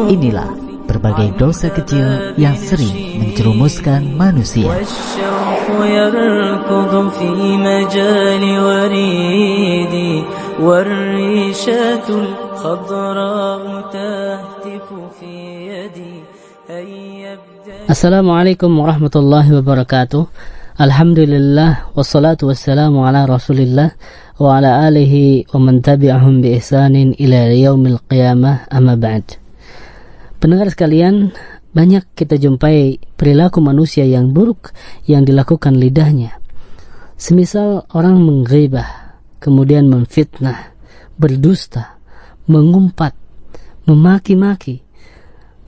Inilah berbagai dosa kecil yang sering menjerumuskan manusia. Assalamualaikum warahmatullahi wabarakatuh. Alhamdulillah wassalatu wassalamu ala Rasulillah wa ala alihi wa man tabi'ahum bi ihsanin ila yaumil qiyamah, amma ba'd. Pendengar sekalian, banyak kita jumpai perilaku manusia yang buruk yang dilakukan lidahnya. Semisal orang mengghibah, kemudian memfitnah, berdusta, mengumpat, memaki-maki,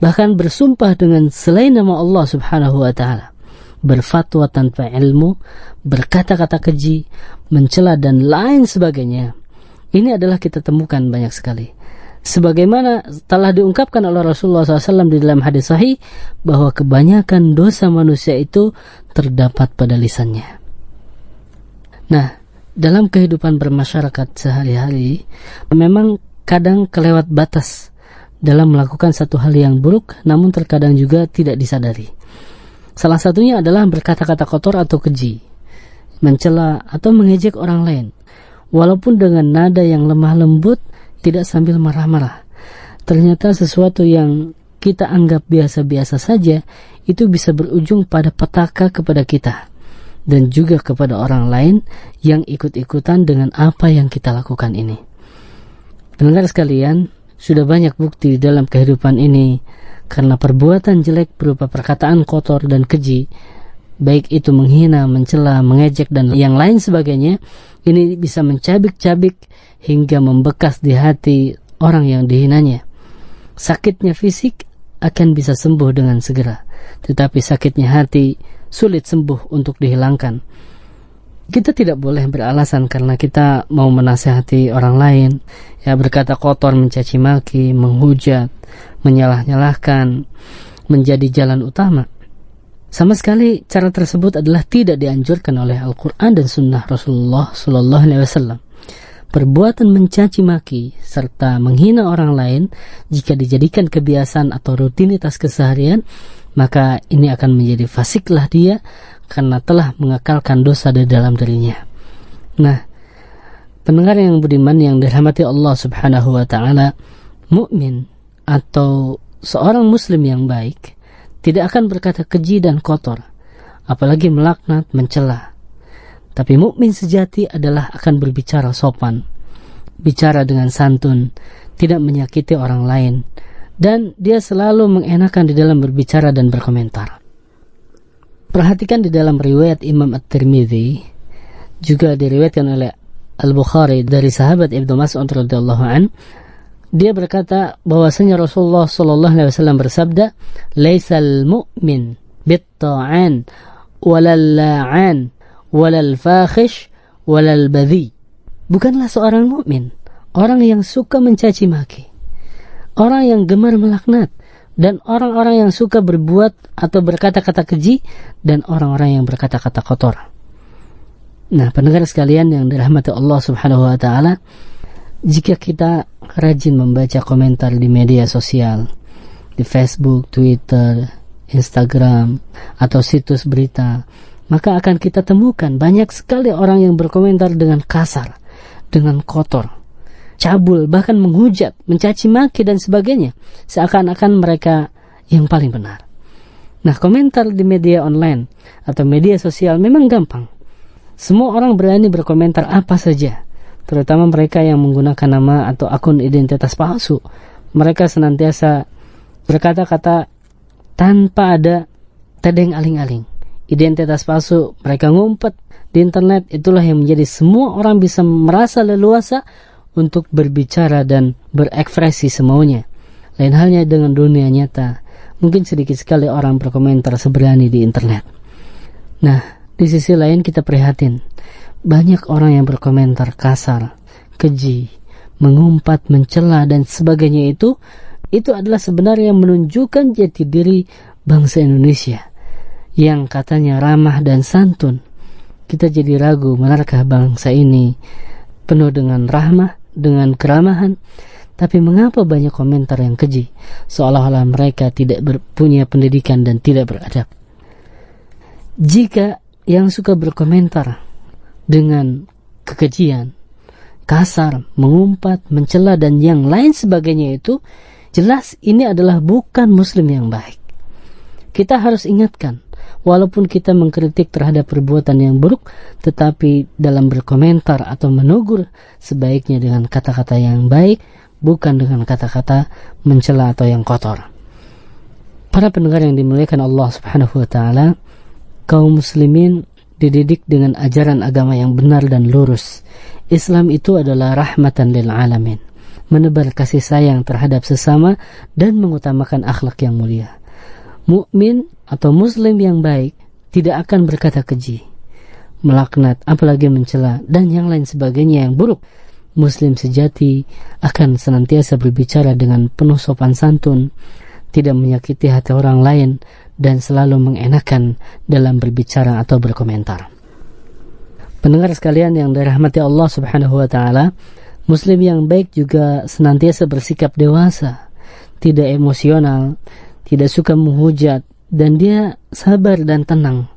bahkan bersumpah dengan selain nama Allah Subhanahu wa ta'ala, berfatwa tanpa ilmu, berkata-kata keji, mencela dan lain sebagainya. Ini adalah kita temukan banyak sekali. Sebagaimana telah diungkapkan oleh Rasulullah SAW di dalam hadis sahih, bahwa kebanyakan dosa manusia itu terdapat pada lisannya. Nah, dalam kehidupan bermasyarakat sehari-hari, memang kadang kelewat batas dalam melakukan satu hal yang buruk, namun terkadang juga tidak disadari. Salah satunya adalah berkata-kata kotor atau keji, mencela atau mengejek orang lain, walaupun dengan nada yang lemah lembut, tidak sambil marah-marah. Ternyata sesuatu yang kita anggap biasa-biasa saja, itu bisa berujung pada petaka kepada kita, dan juga kepada orang lain yang ikut-ikutan dengan apa yang kita lakukan ini. Pendengar sekalian, sudah banyak bukti dalam kehidupan ini, karena perbuatan jelek berupa perkataan kotor dan keji, baik itu menghina, mencela, mengejek, dan yang lain sebagainya, ini bisa mencabik-cabik hingga membekas di hati orang yang dihinanya. Sakitnya fisik akan bisa sembuh dengan segera, tetapi sakitnya hati sulit sembuh untuk dihilangkan. Kita tidak boleh beralasan karena kita mau menasihati orang lain, ya berkata kotor, mencaci maki, menghujat, menyalah-nyalahkan, menjadi jalan utama. Sama sekali cara tersebut adalah tidak dianjurkan oleh Al-Quran dan Sunnah Rasulullah SAW. Perbuatan mencaci maki serta menghina orang lain, jika dijadikan kebiasaan atau rutinitas keseharian, maka ini akan menjadi fasiklah dia, karena telah mengekalkan dosa di dalam dirinya. Nah, pendengar yang budiman yang dirahmati Allah Subhanahu wa ta'ala, mukmin atau seorang muslim yang baik tidak akan berkata keji dan kotor, apalagi melaknat, mencela. Tapi mukmin sejati adalah akan berbicara sopan, bicara dengan santun, tidak menyakiti orang lain, dan dia selalu mengenakan di dalam berbicara dan berkomentar. Perhatikan di dalam riwayat Imam At-Tirmidzi, juga diriwayatkan oleh Al-Bukhari dari sahabat Ibnu Mas'ud radhiyallahu an, dia berkata bahwasanya Rasulullah sallallahu alaihi wasallam bersabda, "Laisal mu'min bit-ta'an walal la'an walal fakhish walal badhi." Bukanlah seorang mukmin orang yang suka mencaci maki, orang yang gemar melaknat, dan orang-orang yang suka berbuat atau berkata-kata keji, dan orang-orang yang berkata-kata kotor. Nah, pendengar sekalian yang dirahmati Allah Subhanahu wa ta'ala, jika kita rajin membaca komentar di media sosial, di Facebook, Twitter, Instagram, atau situs berita, maka akan kita temukan banyak sekali orang yang berkomentar dengan kasar, dengan kotor, cabul, bahkan menghujat, mencaci maki dan sebagainya, seakan-akan mereka yang paling benar. Nah, komentar di media online atau media sosial memang gampang. Semua orang berani berkomentar apa saja, terutama mereka yang menggunakan nama atau akun identitas palsu. Mereka senantiasa berkata-kata tanpa ada tedeng aling-aling. Identitas palsu, mereka ngumpet di internet. Itulah yang menjadi semua orang bisa merasa leluasa untuk berbicara dan berekspresi semaunya. Lain halnya dengan dunia nyata, mungkin sedikit sekali orang berkomentar seberani di internet. Nah, di sisi lain kita prihatin, banyak orang yang berkomentar kasar, keji, mengumpat, mencela dan sebagainya. Itu adalah sebenarnya menunjukkan jati diri bangsa Indonesia yang katanya ramah dan santun. Kita jadi ragu, benarkah bangsa ini penuh dengan rahmah, dengan keramahan? Tapi mengapa banyak komentar yang keji, seolah-olah mereka tidak punya pendidikan dan tidak beradab? Jika yang suka berkomentar dengan kekejian, kasar, mengumpat, mencela, dan yang lain sebagainya itu, jelas ini adalah bukan muslim yang baik. Kita harus ingatkan, walaupun kita mengkritik terhadap perbuatan yang buruk, tetapi dalam berkomentar atau menegur sebaiknya dengan kata-kata yang baik, bukan dengan kata-kata mencela atau yang kotor. Para pendengar yang dimuliakan Allah Subhanahu wa ta'ala, kaum muslimin dididik dengan ajaran agama yang benar dan lurus. Islam itu adalah rahmatan lil alamin, menebar kasih sayang terhadap sesama dan mengutamakan akhlak yang mulia. Mukmin atau muslim yang baik tidak akan berkata keji, melaknat, apalagi mencela, dan yang lain sebagainya yang buruk. Muslim sejati akan senantiasa berbicara dengan penuh sopan santun, tidak menyakiti hati orang lain, dan selalu mengenakan dalam berbicara atau berkomentar. Pendengar sekalian yang dirahmati Allah Subhanahu wa ta'ala, muslim yang baik juga senantiasa bersikap dewasa, tidak emosional, tidak suka menghujat, dan dia sabar dan tenang.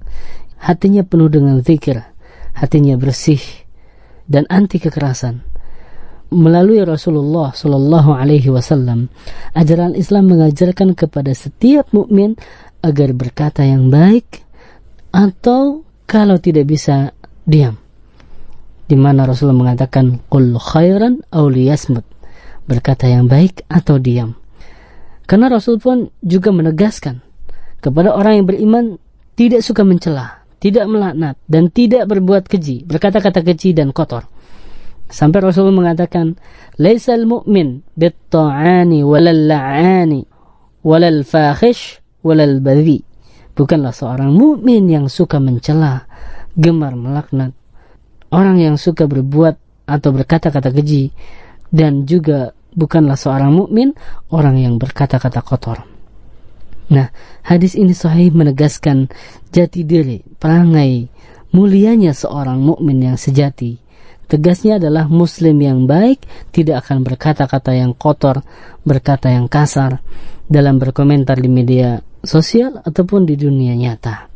Hatinya penuh dengan zikir, hatinya bersih dan anti kekerasan. Melalui Rasulullah Shallallahu Alaihi Wasallam, ajaran Islam mengajarkan kepada setiap mukmin agar berkata yang baik, atau kalau tidak bisa, diam. Di mana Rasulullah mengatakan, "Qul khairan aw liyasmut," berkata yang baik atau diam. Karena Rasul pun juga menegaskan kepada orang yang beriman tidak suka mencela, tidak melaknat, dan tidak berbuat keji, berkata-kata keji dan kotor. Sampai Rasulullah mengatakan, "Laisal mu'min bit-ta'ani walal la'ani walal fakhish walal badhi." Bukanlah seorang mukmin yang suka mencela, gemar melaknat, orang yang suka berbuat atau berkata-kata keji, dan juga bukanlah seorang mukmin orang yang berkata-kata kotor. Nah, hadis ini sahih menegaskan jati diri, perangai mulianya seorang mukmin yang sejati. Tegasnya adalah muslim yang baik tidak akan berkata-kata yang kotor, berkata yang kasar dalam berkomentar di media sosial ataupun di dunia nyata.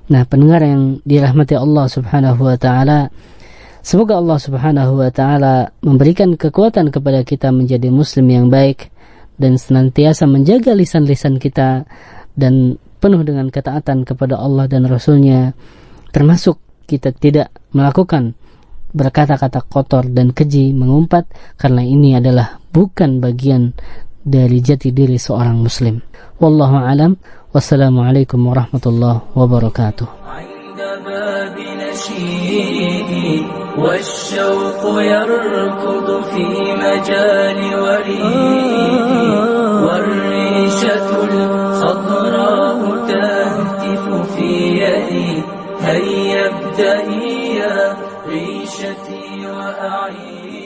Nah, pendengar yang dirahmati Allah Subhanahu wa ta'ala, semoga Allah Subhanahu wa ta'ala memberikan kekuatan kepada kita menjadi muslim yang baik dan senantiasa menjaga lisan-lisan kita dan penuh dengan ketaatan kepada Allah dan Rasul-Nya, termasuk kita tidak melakukan berkata-kata kotor dan keji, mengumpat, karena ini adalah bukan bagian dari jati diri seorang muslim. Wallahu alam. Wassalamualaikum warahmatullahi wabarakatuh. والشوق يركض في مجال وريدي والريشة الخضراء تهتف في يدي هيا ابدئي يا ريشتي وأعيدي